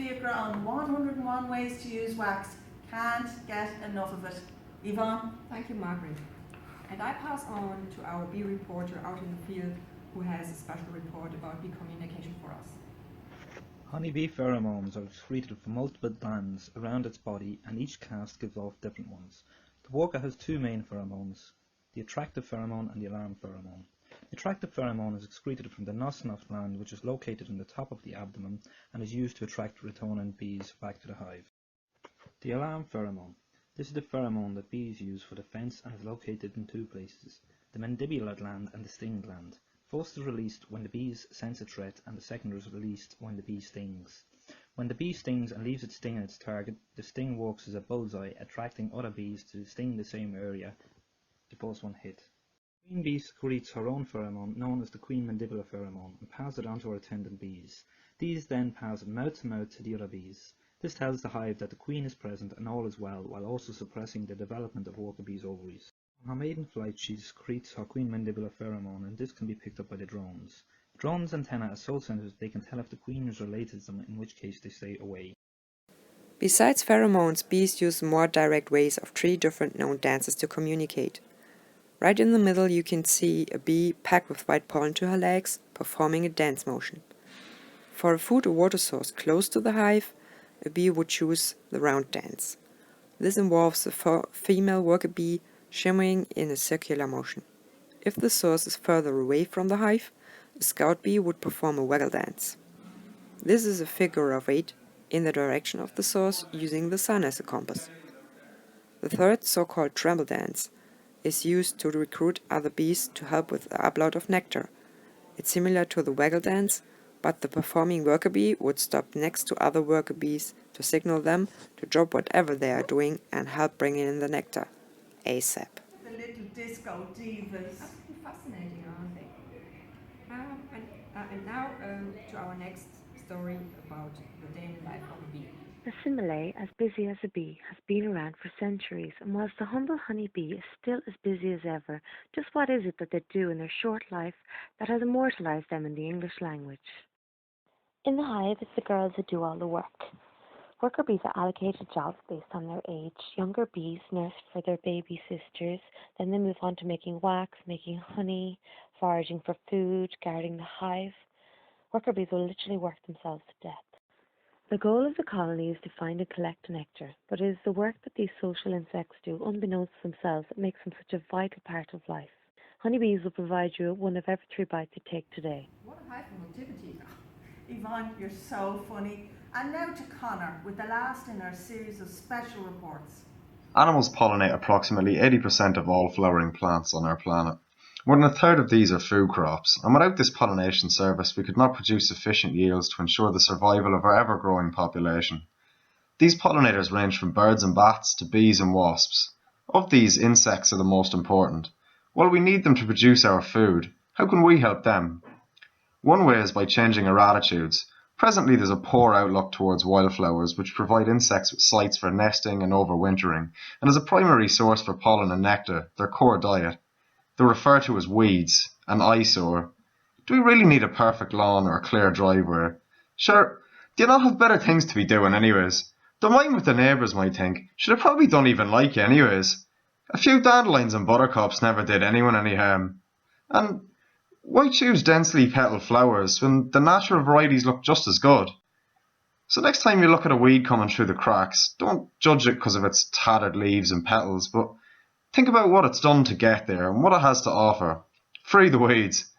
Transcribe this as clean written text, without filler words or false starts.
Donnelly on 101 ways to use wax. Can't get enough of it. Yvonne? Thank you, Margaret. And I pass on to our bee reporter out in the field who has a special report about bee communication for us. Honeybee pheromones are excreted from multiple glands around its body, and each caste gives off different ones. The worker has two main pheromones, the attractive pheromone and the alarm pheromone. The attractive pheromone is excreted from the nostril gland, which is located in the top of the abdomen and is used to attract returning bees back to the hive. The alarm pheromone. This is the pheromone that bees use for defense and is located in two places, the mandibular gland and the sting gland. First is released when the bees sense a threat, and the second is released when the bee stings. When the bee stings and leaves its sting at its target, the sting works as a bullseye, attracting other bees to sting the same area the first one hit. The queen bee secretes her own pheromone, known as the queen mandibular pheromone, and passes it on to her attendant bees. These then pass it mouth to mouth to the other bees. This tells the hive that the queen is present and all is well, while also suppressing the development of worker bees' ovaries. On her maiden flight, she secretes her queen mandibular pheromone, and this can be picked up by the drones. The drones' antennae are so sensitive they can tell if the queen is related to them, in which case they stay away. Besides pheromones, bees use more direct ways of 3 different known dances to communicate. Right in the middle you can see a bee packed with white pollen to her legs, performing a dance motion. For a food or water source close to the hive, a bee would choose the round dance. This involves the female worker bee shimmering in a circular motion. If the source is further away from the hive, a scout bee would perform a waggle dance. This is a figure of 8 in the direction of the source using the sun as a compass. The third, so-called tremble dance, is used to recruit other bees to help with the upload of nectar. It's similar to the waggle dance, but the performing worker bee would stop next to other worker bees to signal them to drop whatever they are doing and help bring in the nectar ASAP. The little disco divas. Absolutely fascinating, aren't they? And now to our next story about the daily life of a bee. The simile, as busy as a bee, has been around for centuries, and whilst the humble honey bee is still as busy as ever, just what is it that they do in their short life that has immortalized them in the English language? In the hive, it's the girls that do all the work. Worker bees are allocated jobs based on their age. Younger bees nurse for their baby sisters, then they move on to making wax, making honey, foraging for food, guarding the hive. Worker bees will literally work themselves to death. The goal of the colony is to find and collect nectar, but it is the work that these social insects do, unbeknownst to themselves, that makes them such a vital part of life. Honeybees will provide you with one of every 3 bites you take today. What a high productivity. Yvonne, you're so funny. And now to Conor, with the last in our series of special reports. Animals pollinate approximately 80% of all flowering plants on our planet. More than a third of these are food crops, and without this pollination service we could not produce sufficient yields to ensure the survival of our ever-growing population. These pollinators range from birds and bats to bees and wasps. Of these, insects are the most important. While we need them to produce our food, how can we help them? One way is by changing our attitudes. Presently there's a poor outlook towards wildflowers, which provide insects with sites for nesting and overwintering, and as a primary source for pollen and nectar, their core diet. They're referred to as weeds, an eyesore. Do we really need a perfect lawn or a clear driveway? Sure, do you not have better things to be doing anyways? Don't mind what the neighbours might think. Sure, they probably don't even like you anyways. A few dandelions and buttercups never did anyone any harm. And why choose densely petaled flowers when the natural varieties look just as good? So next time you look at a weed coming through the cracks, don't judge it because of its tattered leaves and petals, but think about what it's done to get there and what it has to offer. Free the weeds.